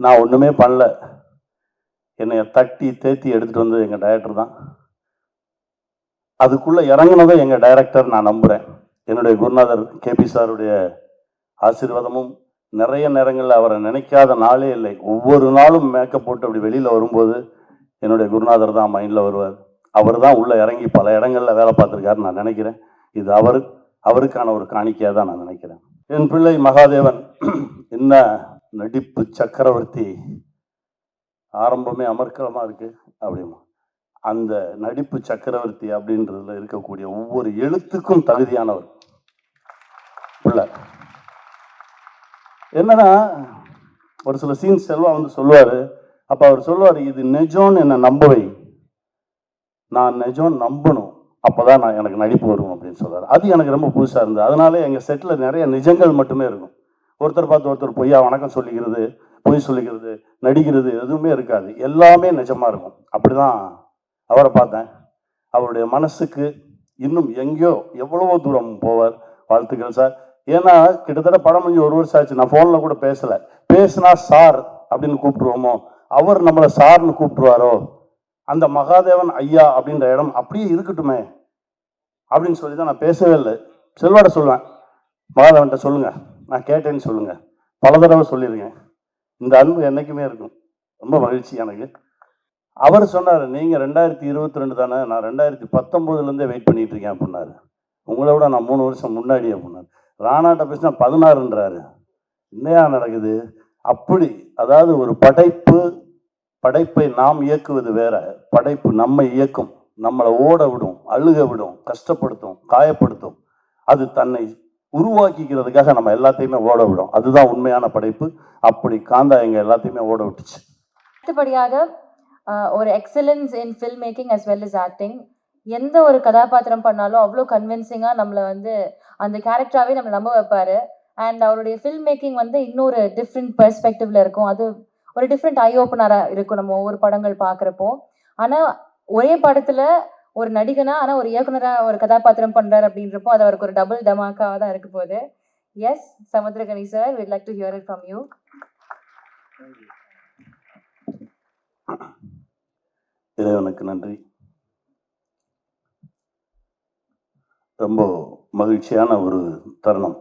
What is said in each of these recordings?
நான் ஒன்றுமே பண்ணல. என்னை தட்டி தேத்தி எடுத்துகிட்டு வந்தது எங்கள் டைரக்டர் தான். அதுக்குள்ளே இறங்குனதும் எங்கள் டைரக்டர் நான் நம்புகிறேன். என்னுடைய குருநாதர் கேபி சாருடைய ஆசீர்வாதமும் நிறைய நேரங்களில் அவரை நினைக்காத நாளே இல்லை. ஒவ்வொரு நாளும் மேக்கப் போட்டு அப்படி வெளியில் வரும்போது என்னுடைய குருநாதர் தான் மைண்டில் வருவார். அவர் தான் உள்ளே இறங்கி பல இடங்களில் வேலை பார்த்துருக்காருன்னு நான் நினைக்கிறேன். இது அவருக்கான ஒரு காணிக்கையாக தான் நான் நினைக்கிறேன். என் பிள்ளை மகாதேவன் என்ன நடிப்பு சக்கரவர்த்தி, ஆரம்பமே அமர்க்கலமாக இருக்குது அப்படிமா. அந்த நடிப்பு சக்கரவர்த்தி அப்படின்றதுல இருக்கக்கூடிய ஒவ்வொரு எழுத்துக்கும் தகுதியானவர் பிள்ளை. என்னன்னா, ஒரு சில சீன் செல்வா வந்து சொல்லுவார். அப்போ அவர் சொல்லுவார், இது நிஜம்னு என்னை நம்பவை, நான் நிஜம் நம்பணும், அப்போதான் நான் எனக்கு நடிப்பு வரும் அப்படின்னு சொல்கிறார். அது எனக்கு ரொம்ப புதுசாக இருந்தது. அதனால எங்கள் செட்டில் நிறைய நிஜங்கள் மட்டுமே இருக்கும். ஒருத்தர் பார்த்து ஒருத்தர் பொய்யா வணக்கம் சொல்லிக்கிறது, பொய் சொல்லிக்கிறது, நடிக்கிறது எதுவுமே இருக்காது. எல்லாமே நிஜமாக இருக்கும். அப்படி தான் அவரை பார்த்தேன். அவருடைய மனசுக்கு இன்னும் எங்கேயோ எவ்வளவோ தூரம் போவார். வாழ்த்துக்கள் சார். ஏன்னா கிட்டத்தட்ட படம் முடிஞ்சு 1 வருஷம் ஆச்சு. நான் ஃபோனில் கூட பேசலை. பேசுனா சார் அப்படின்னு கூப்பிட்டுருவோமோ, அவர் நம்மளை சார்னு கூப்பிட்டுருவாரோ, அந்த மகாதேவன் ஐயா அப்படின்ற இடம் அப்படியே இருக்கட்டுமே அப்படின்னு சொல்லி தான் நான் பேசவே இல்லை. செல்வாட சொல்லுவேன், மகாதேவன்கிட்ட சொல்லுங்க, நான் கேட்டேன்னு சொல்லுங்க, பல தடவை சொல்லியிருக்கேன். இந்த அன்பு என்றைக்குமே இருக்கும். ரொம்ப மகிழ்ச்சி எனக்கு. அவர் சொன்னார், நீங்கள் 2022 தானே, நான் 2019 வெயிட் பண்ணிட்டு இருக்கேன் அப்படின்னாரு. உங்களை விட நான் 3 வருஷம் முன்னாடி அப்படின்னாரு. ராணாட்ட பேசினா 16ன்றாரு. என்னையா நடக்குது? அப்படி அதாவது ஒரு படைப்பை நாம் இயக்குவது வேற, படைப்பு நம்மை இயக்கும். நம்மளை ஓட விடும், அழுக விடும், கஷ்டப்படுத்தும், காயப்படுத்தும். அது தன்னை உருவாக்கிக்கிறதுக்காக நம்ம எல்லாத்தையுமே ஓட விடும். அதுதான் உண்மையான படைப்பு. அப்படி காந்தா எங்க எல்லாத்தையுமே ஓட விட்டுச்சு. அடுத்தபடியாக ஒரு excellence in film making as well as acting. எந்த ஒரு கதாபாத்திரம் பண்ணாலும் அவ்வளோ கன்வின்சிங்காக நம்மளை வந்து அந்த கேரக்டராகவே நம்ம நம்ப வைப்பார். அண்ட் அவருடைய ஃபில்ம் மேக்கிங் வந்து இன்னொரு டிஃப்ரெண்ட் பெர்ஸ்பெக்டிவ்ல இருக்கும். அது ஒரு டிஃப்ரெண்ட் ஐ ஓப்பனராக இருக்கும் நம்ம ஒவ்வொரு படங்கள் பார்க்குறப்போ. ஆனால் ஒரே படத்தில் ஒரு நடிகனா ஆனால் ஒரு இயக்குனராக ஒரு கதாபாத்திரம் பண்ணுறாரு அப்படின்றப்போ அது அவருக்கு ஒரு டபுள் தமாக்காக தான் இருக்க போகுது. Yes Samuthirakani sir, we'd like to hear it from you. இறைவனுக்கு நன்றி. ரொம்ப மகிழ்ச்சியான ஒரு தருணம்.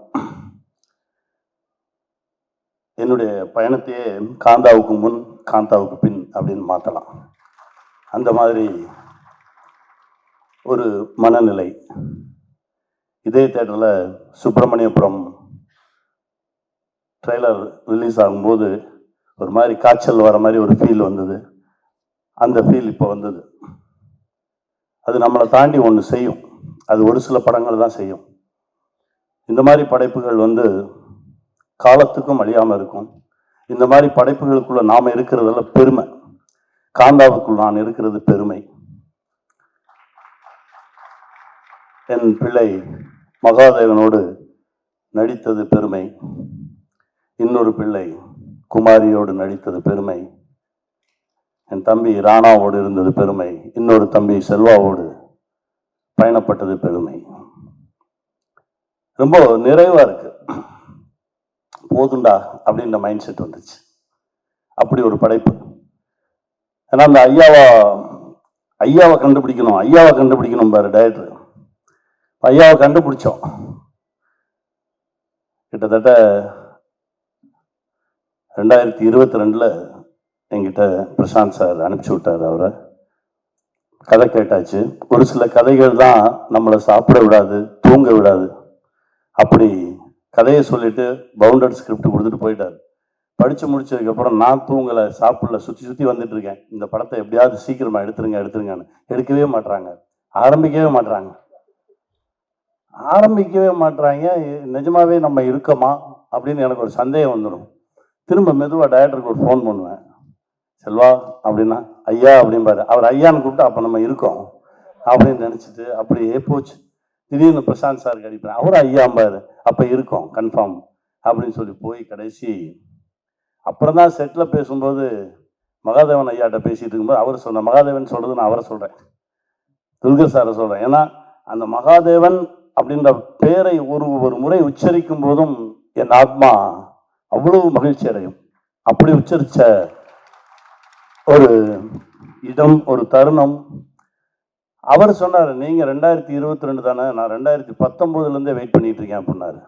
என்னுடைய பயணத்தையே காந்தாவுக்கு முன் காந்தாவுக்கு பின் அப்படின்னு மாற்றலாம். அந்த மாதிரி ஒரு மனநிலை. இதே தேட்டரில் சுப்பிரமணியபுரம் ட்ரெய்லர் ரிலீஸ் ஆகும்போது ஒரு மாதிரி காய்ச்சல் வர மாதிரி ஒரு ஃபீல் வந்தது. அந்த ஃபீல் இப்போ வந்தது. அது நம்மளை தாண்டி ஒன்று செய்யும். அது ஒரு சில படங்கள் தான் செய்யும். இந்த மாதிரி படைப்புகள் வந்து காலத்துக்கும் அழியாமல் இருக்கும். இந்த மாதிரி படைப்புகளுக்குள்ள நாம் இருக்கிறதுல பெருமை. காந்தாவுக்குள் நான் இருக்கிறது பெருமை. என் பிள்ளை மகாதேவனோடு நடித்தது பெருமை. இன்னொரு பிள்ளை குமாரியோடு நடித்தது பெருமை. என் தம்பி ராணாவோடு இருந்தது பெருமை. இன்னொரு தம்பி செல்வாவோடு பயணப்பட்டது பெருமை. ரொம்ப நிறைவாக இருக்கு. போதுண்டா அப்படின்ற மைண்ட் செட் வந்துச்சு. அப்படி ஒரு படைப்பு. ஏன்னா அந்த ஐயாவை கண்டுபிடிக்கணும் பாரு டைரக்டர். ஐயாவை கண்டுபிடிச்சோம். கிட்டத்தட்ட 2022 என்கிட்ட பிரசாந்த் சார் அனுப்பிச்சி விட்டார். அவரை கதை கேட்டாச்சு. ஒரு சில கதைகள் தான் நம்மளை சாப்பிட விடாது, தூங்க விடாது. அப்படி கதையை சொல்லிட்டு பவுண்டட் ஸ்கிரிப்ட் கொடுத்துட்டு போயிட்டார். படித்து முடிச்சதுக்கப்புறம் நான் தூங்கலை, சாப்பிடல, சுற்றி வந்துட்டு இருக்கேன். இந்த படத்தை எப்படியாவது சீக்கிரமாக எடுத்துருங்கன்னு. எடுக்கவே மாட்டுறாங்க, ஆரம்பிக்கவே மாட்டுறாங்க. நிஜமாவே நம்ம இருக்கோமா அப்படின்னு எனக்கு ஒரு சந்தேகம் வந்துடும். திரும்ப மெதுவாக டைரக்டருக்கு ஒரு ஃபோன் பண்ணுவேன். செல்வா அப்படின்னா ஐயா அப்படின்பாரு. அவர் ஐயான்னு கூப்பிட்டு அப்போ நம்ம இருக்கோம் அப்படின்னு நினச்சிட்டு அப்படியே போச்சு. திடீர்னு பிரசாந்த் சாருக்கு அடிப்பேன். அவர் ஐயாம்பாரு. அப்போ இருக்கோம் கன்ஃபார்ம் அப்படின்னு சொல்லி போய் கடைசி அப்புறம் தான் செட்டில் பேசும்போது மகாதேவன் ஐயாட்ட பேசிகிட்டு இருக்கும்போது அவர் சொன்ன மகாதேவன் சொல்கிறது நான் அவரை சொல்கிறேன், துல்கர் சாரை சொல்கிறேன். ஏன்னா அந்த மகாதேவன் அப்படின்ற பேரை ஒரு முறை உச்சரிக்கும் போதும் என் ஆத்மா அவ்வளவு மகிழ்ச்சி அடையும். அப்படி உச்சரிச்ச ஒரு இடம், ஒரு தருணம். அவர் சொன்னார், நீங்கள் 2022 தானே, நான் 2019 வெயிட் பண்ணிட்டு இருக்கேன் அப்படின்னாரு.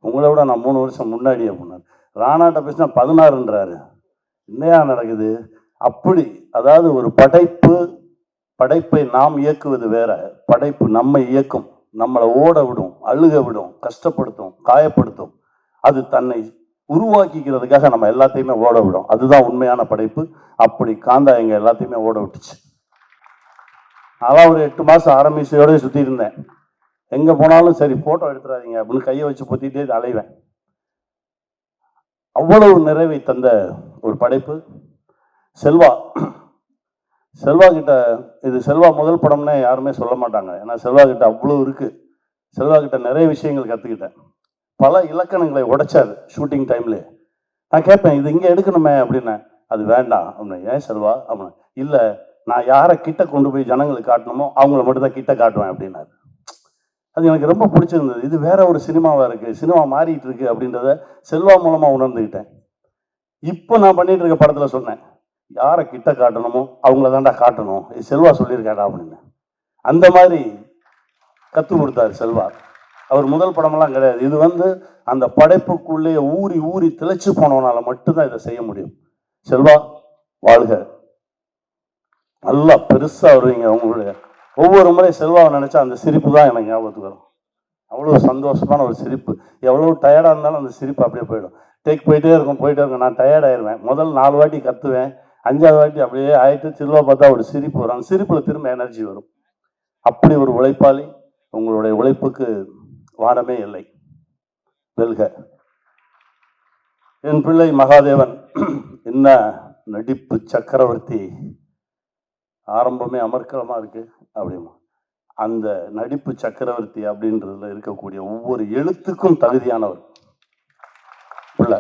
உங்களை விட நான் 3 வருஷம் முன்னாடி அப்படின்னாரு. ராணாட்ட பேசினா 16ன்றாரு. என்னையா நடக்குது? அப்படி, அதாவது ஒரு படைப்பை நாம் இயக்குவது வேற, படைப்பு நம்மை இயக்கும், நம்மளை ஓட விடும், அழுக விடும், கஷ்டப்படுத்தும், காயப்படுத்தும். அது தன்னை உருவாக்கிக்கிறதுக்காக நம்ம எல்லாத்தையுமே ஓட விடும். அதுதான் உண்மையான படைப்பு. அப்படி காந்தா எங்க எல்லாத்தையுமே ஓட விட்டுச்சு. அதான் ஒரு 8 மாசம் ஆரம்பிச்சோட சுத்தி இருந்தேன். எங்க போனாலும் சரி போட்டோ எடுத்துறாதீங்க அப்படின்னு கையை வச்சு பொத்திட்டே அலைவேன். அவ்வளவு நிறைவை தந்த ஒரு படைப்பு செல்வா கிட்ட. இது செல்வா முதல் படம்னே யாருமே சொல்ல மாட்டாங்க. ஏன்னா செல்வா கிட்ட அவ்வளோ இருக்கு. செல்வா கிட்ட நிறைய விஷயங்கள் கற்றுக்கிட்டேன். பல இலக்கணங்களை உடைச்சாரு ஷூட்டிங் டைம்ல. நான் கேட்பேன், இது இங்கே எடுக்கணுமே அப்படின்னேன். அது வேண்டாம் அப்படின்னு. ஏன் செல்வா அப்படின்னு. இல்லை, நான் யாரை கிட்ட கொண்டு போய் ஜனங்களுக்கு காட்டணுமோ அவங்கள மட்டும் தான் கிட்ட காட்டுவேன் அப்படின்னாரு. அது எனக்கு ரொம்ப பிடிச்சிருந்தது. இது வேற ஒரு சினிமாவாக இருக்குது, சினிமா மாறிட்டு இருக்கு அப்படின்றத செல்வா மூலமாக உணர்ந்துக்கிட்டேன். இப்போ நான் பண்ணிட்டு இருக்க படத்தில் சொன்னேன், யாரை கிட்ட காட்டணுமோ அவங்கள தாண்டா காட்டணும், இது செல்வா சொல்லியிருக்காடா அப்படின்னு. அந்த மாதிரி கற்றுக் கொடுத்தாரு செல்வா. அவர் முதல் படமெல்லாம் கிடையாது. இது அந்த படைப்புக்குள்ளே ஊறி ஊறி திளைச்சு போனவனால மட்டும்தான் இதை செய்ய முடியும். செல்வா வாழ்க. நல்லா பெருசா வருவீங்க. உங்களுடைய ஒவ்வொரு முறை செல்வாவை நினைச்சா அந்த சிரிப்பு தான் எனக்கு ஞாபகத்துக்கு வரும். அவ்வளோ சந்தோஷமான ஒரு சிரிப்பு. எவ்வளோ டயர்டாக இருந்தாலும் அந்த சிரிப்பு அப்படியே போயிடும். டேக் போயிட்டே இருக்கும். நான் டயர்டாயிருவேன். முதல் 4 வாட்டி கத்துவேன், 5வது வாட்டி அப்படியே ஆயிட்டு செல்வா பார்த்தா ஒரு சிரிப்பு வரும். அந்த சிரிப்புல திரும்ப எனர்ஜி வரும். அப்படி ஒரு உழைப்பாளி. உங்களுடைய உழைப்புக்கு வானமே இல்லை. வெல்க. என் பிள்ளை மகாதேவன் என்ன நடிப்பு சக்கரவர்த்தி. ஆரம்பமே அமர்க்கலமா இருக்கு அப்படிமா. அந்த நடிப்பு சக்கரவர்த்தி அப்படின்றதுல இருக்கக்கூடிய ஒவ்வொரு எழுத்துக்கும் தகுதியானவர் பிள்ளை.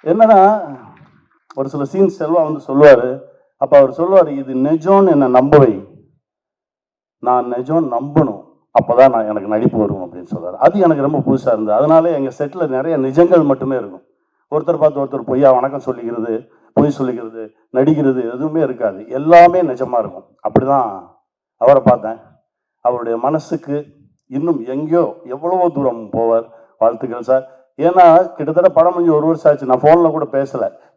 என்னன்னா, ஒரு சில சீன்ஸ் செல்வா சொல்லுவாரு. அப்ப அவர் சொல்லுவாரு, இது நிஜம்னு என்ன நம்பவை, நான் நிஜம் நம்பணும், அப்பதான் எனக்கு நடிப்பு வரும் அப்படின்னு சொல்றாரு. அது எனக்கு ரொம்ப புதுசா இருந்தது. அதனால எங்க செட்ல நிறைய நிஜங்கள் மட்டுமே இருக்கும். ஒருத்தர் பார்த்து ஒருத்தர் பொய்யா வணக்கம் சொல்லிக்கிறது, பொய் சொல்லிக்கிறது, நடிக்கிறது எதுவுமே இருக்காது. எல்லாமே நிஜமா இருக்கும். அப்படிதான் அவரை பார்த்தேன். அவருடைய மனசுக்கு இன்னும் எங்கேயோ எவ்வளவோ தூரம் போவார். வாழ்த்துக்கள் சார். ஏன்னா கிட்டத்தட்ட படம் முடிஞ்சு 1 வருஷம் ஆச்சு. நான் போன்ல கூட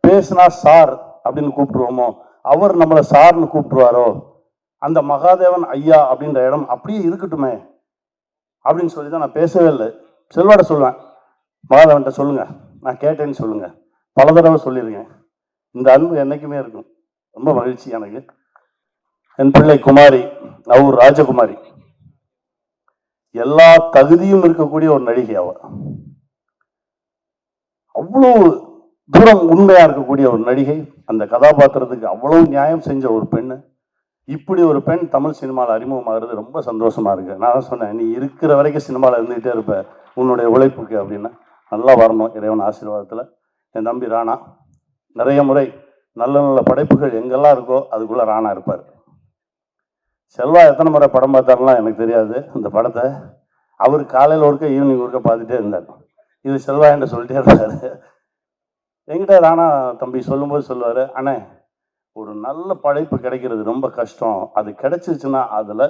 பேசினா சார் அப்படின்னு கூப்பிட்டுருவோமோ, அவர் நம்மளை சார்னு கூப்பிட்டுருவாரோ, அந்த மகாதேவன் ஐயா அப்படின்ற இடம் அப்படியே இருக்கட்டுமே அப்படின்னு சொல்லி தான் நான் பேசவே இல்லை. செல்வாட சொல்லுவேன், மகாதேவன்கிட்ட சொல்லுங்க, நான் கேட்டேன்னு சொல்லுங்க, பல தடவை சொல்லியிருக்கேன். இந்த அன்பு என்னைக்குமே இருக்கும். ரொம்ப மகிழ்ச்சி எனக்கு. என் பிள்ளை குமாரி, அவர் ராஜகுமாரி, எல்லா தகுதியும் இருக்கக்கூடிய ஒரு நடிகை. அவர் அவ்வளவு தூரம் உண்மையா இருக்கக்கூடிய ஒரு நடிகை. அந்த கதாபாத்திரத்துக்கு அவ்வளவு நியாயம் செஞ்ச ஒரு பெண்ணு. இப்படி ஒரு பெண் தமிழ் சினிமாவில் அறிமுகமாகிறது ரொம்ப சந்தோஷமா இருக்கு. நான் தான் சொன்னேன், நீ இருக்கிற வரைக்கும் சினிமாவில் இருந்துகிட்டே இருப்ப உன்னுடைய உழைப்புக்கு அப்படின்னு. நல்லா வரணும் இறைவன் ஆசீர்வாதத்தில். என் தம்பி ராணா நிறைய முறை நல்ல நல்ல படைப்புகள் எங்கெல்லாம் இருக்கோ அதுக்குள்ள ராணா இருப்பார். செல்வா எத்தனை முறை படம் பார்த்தாருலாம் எனக்கு தெரியாது. இந்த படத்தை அவர் காலையில் ஒருக்க ஈவினிங் ஒருக்க பார்த்துட்டே இருந்தார். இது செல்வா என்று சொல்லிட்டே இருந்தார். என்கிட்ட ராணா தம்பி சொல்லும்போது சொல்லுவார், அண்ணே ஒரு நல்ல படைப்பு கிடைக்கிறது ரொம்ப கஷ்டம், அது கிடைச்சிருச்சுன்னா அதில்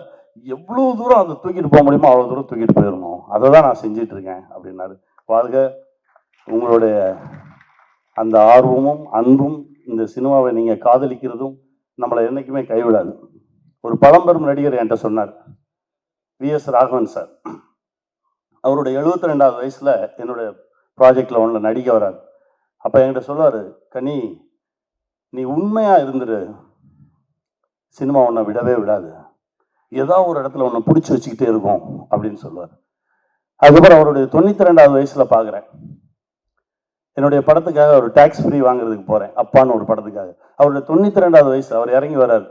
எவ்வளோ தூரம் அதை தூக்கிட்டு போக முடியுமோ அவ்வளோ தூரம் தூக்கிட்டு போயிடணும், அதை தான் நான் செஞ்சிட்டு இருக்கேன் அப்படின்னாரு. வாழ்க. உங்களுடைய அந்த ஆர்வமும் அன்பும் இந்த சினிமாவை நீங்கள் காதலிக்கிறதும் நம்மளை என்றைக்குமே கைவிடாது. ஒரு பழம்பெரும் நடிகர் என்கிட்ட சொன்னார், VS ராகவன் சார். அவருடைய 72வது வயசில் என்னுடைய ப்ராஜெக்டில் ஒன்றில் நடிக்க வரார். அப்போ என்கிட்ட சொல்லுவார், கனி நீ உண்மையாக இருந்துரு, சினிமா உன்னை விடவே விடாது, ஏதாவது ஒரு இடத்துல உன்னை பிடிச்சி வச்சுக்கிட்டே இருக்கும் அப்படின்னு சொல்லுவார். அதுக்கப்புறம் அவருடைய 92வது வயசில் பார்க்குறேன். என்னுடைய படத்துக்காக ஒரு டாக்ஸ் ஃப்ரீ வாங்குறதுக்கு போகிறேன், அப்பான்னு ஒரு படத்துக்காக. அவருடைய 92வது வயசு, அவர் இறங்கி வர்றார்.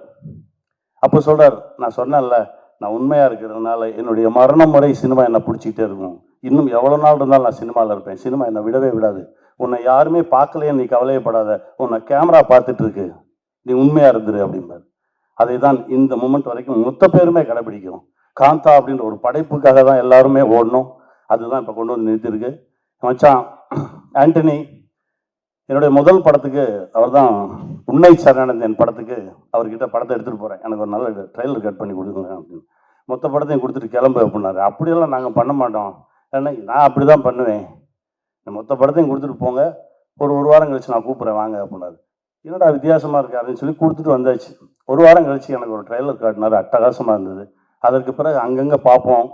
அப்போ சொல்கிறார், நான் சொன்னேன்ல, நான் உண்மையாக இருக்கிறதுனால என்னுடைய மரணம் வரை சினிமா என்னை பிடிச்சிக்கிட்டே இருக்கும், இன்னும் எவ்வளோ நாள் இருந்தாலும் நான் சினிமாவில் இருப்பேன், சினிமா என்னை விடவே விடாது, உன்னை யாருமே பார்க்கலையே நீ கவலையப்படாத, உன்னை கேமரா பார்த்துட்டு இருக்கு, நீ உண்மையாக இருந்துரு அப்படிம்பார். அதை தான் இந்த மூமெண்ட் வரைக்கும் மொத்த பேருமே கடைபிடிக்கிறோம். காந்தா அப்படின்ற ஒரு படைப்புக்காக தான் எல்லாருமே ஓடணும். அதுதான் இப்போ கொண்டு வந்து நிறுத்திருக்கு. மச்சான் ஆண்டனி, என்னுடைய முதல் படத்துக்கு அவர் தான் உன்னை சரணடைந்தேன் படத்துக்கு அவர்கிட்ட படத்தை எடுத்துகிட்டு போகிறேன், எனக்கு ஒரு நல்ல ட்ரெய்லர் கட் பண்ணி கொடுங்க அப்படின்னு. மொத்த படத்தையும் கொடுத்துட்டு கிளம்பு அப்படின்னாரு. அப்படியெல்லாம் நாங்கள் பண்ண மாட்டோம், ஏன்னா நான் அப்படி தான் பண்ணுவேன், மொத்த படத்தையும் கொடுத்துட்டு போங்க, ஒரு வாரம் கழிச்சு நான் கூப்பிட்றேன் வாங்க அப்படின்னாரு. என்னடா வித்தியாசமாக இருக்கு அப்படின்னு சொல்லி கொடுத்துட்டு வந்தாச்சு. ஒரு வாரம் கழிச்சு எனக்கு ஒரு ட்ரெய்லர் காட்டினார், அட்டகாசமாக இருந்தது. அதற்கு பிறகு அங்கங்கே பார்ப்போம்,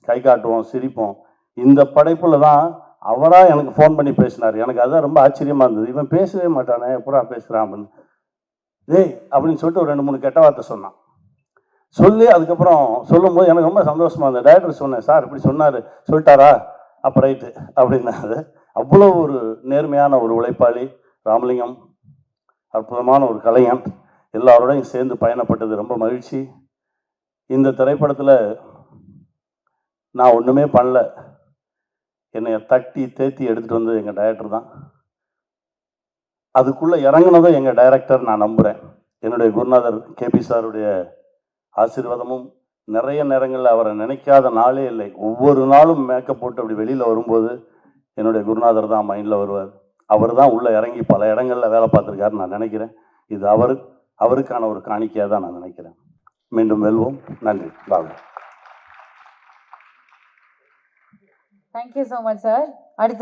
கை காட்டுவோம், சிரிப்போம். இந்த படைப்பில் தான் அவராக எனக்கு ஃபோன் பண்ணி பேசினார். எனக்கு அதுதான் ரொம்ப ஆச்சரியமாக இருந்தது. இவன் பேசவே மாட்டானே, எப்படா பேசுகிறான் அப்படின்னு. டேய் அப்படின்னு சொல்லிட்டு ஒரு 2-3 கெட்ட வார்த்தை சொன்னான். சொல்லி அதுக்கப்புறம் சொல்லும்போது எனக்கு ரொம்ப சந்தோஷமாக இருந்தது. டைரக்டர் சொன்னேன், சார் இப்படி சொன்னார், சொல்லிட்டாரா, அப்போ ரைட்டு அப்படின்னாரு. அவ்வளோ ஒரு நேர்மையான ஒரு உழைப்பாளி ராமலிங்கம், அற்புதமான ஒரு கலைஞன். எல்லாரோடையும் சேர்ந்து பயணப்பட்டது ரொம்ப மகிழ்ச்சி. இந்த திரைப்படத்தில் நான் ஒன்றுமே பண்ணல, என்னை தட்டி தேத்தி எடுத்துகிட்டு வந்தது எங்கள் டைரக்டர் தான். அதுக்குள்ளே இறங்குனதும் எங்கள் டைரக்டர் நான் நம்புகிறேன். என்னுடைய குருநாதர் கேபி சாருடைய ஆசீர்வாதமும், நிறைய நேரங்களில் அவரை நினைக்காத நாளே இல்லை. ஒவ்வொரு நாளும் மேக்கப் போட்டு அப்படி வெளியில் வரும்போது என்னுடைய குருநாதர் தான் மைண்டில் வருவார். அவர் தான் உள்ளே இறங்கி பல இடங்களில் வேலை பார்த்துருக்காருன்னு நான் நினைக்கிறேன். இது அவருக்கான ஒரு காணிக்கையாக தான் நான் நினைக்கிறேன். மீண்டும் வெல்வோம். நன்றி. Babu. Thank you so much sir. அடுத்து